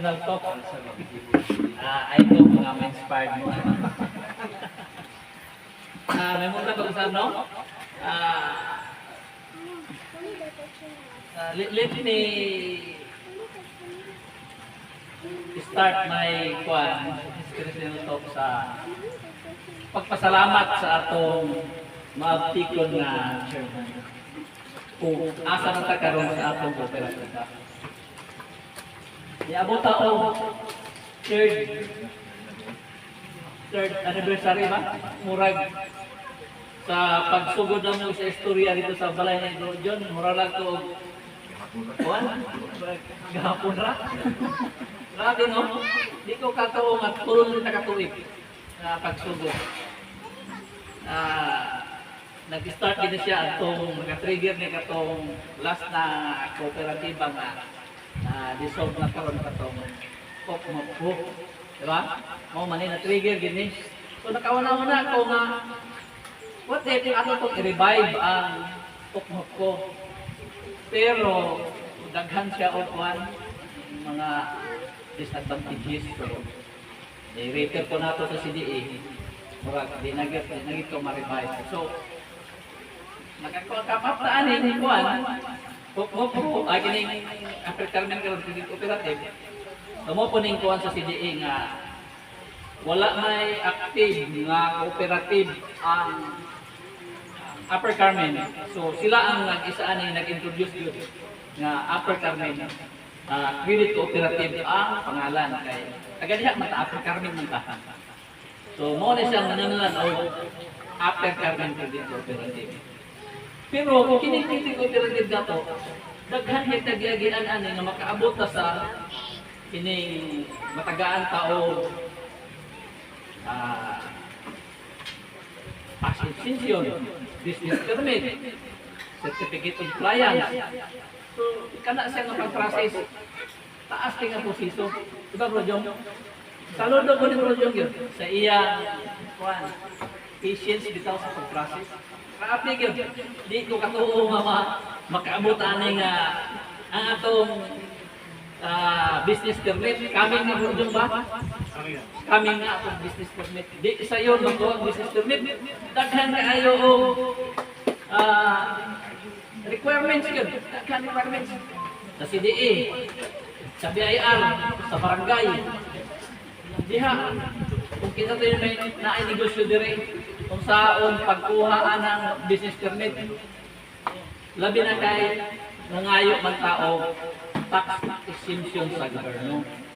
motivational talk. Ay ko mga ma-inspired mo. May muna pag-usap, no? Let me start my inspirational talk sa pagpasalamat sa atong maaptikon na chairman. Kung asa na karon sa atong kooperatiba. Niabot ako third anniversary ba? Murag sa pagsugod na mo sa istorya dito sa balay ni John, murag lang to gahapon ra. Grabe no? Di ko katuong at puro na katuig na pagsugod. Nag-start din siya atong nag-trigger ni katong last na kooperatiba nga dissolve na karon katong Pokmok. Diba? Mo man na trigger gini. So nakauna-una ko nga what if ato tong i-revive ang Pokmok ko. Pero daghan siya og mga disadvantages. So i-refer ko nato sa CDE. Murag di nagit ko ma-revive. So nakakapaptaan ni kuan Pokmok ay kini after terminal karon sa cooperative. Amo po ning kuan sa CDE nga wala may active nga cooperative ang Upper Carmen. So sila ang nag-isa ani nag-introduce yun nga Upper Carmen. Credit Cooperative ang pangalan kay taga diha man ta Upper Carmen man ta. So mo ni siyang nananan og Upper Carmen Credit Cooperative. Pero kini Credit Cooperative dato daghan hitagiagian ani nga makaabot ta sa kining matagaan tao extension, business permit, certificate of compliance. So, kana siya nga pag-process, taas ting ang proseso. Diba, Bro Jong? Saludo ko ni Bro Jong yun sa iya patience bitaw sa pag-process. Grabe yun. Di ko katuo nga makaabot ani nga ang atong business permit. Kami nga Bro Jong ba? Kami nga atong business permit. Di sa iyo magkuha ang business permit. Daghan kaayo og requirements yun. Daghan requirements. Sa CDE, sa BIR, sa barangay. Diha, kung kita tayo na ay negosyo dire, kung saan pagkuhaan ng business permit, labi na kay nangayo man tao tax exemption sa gobyerno.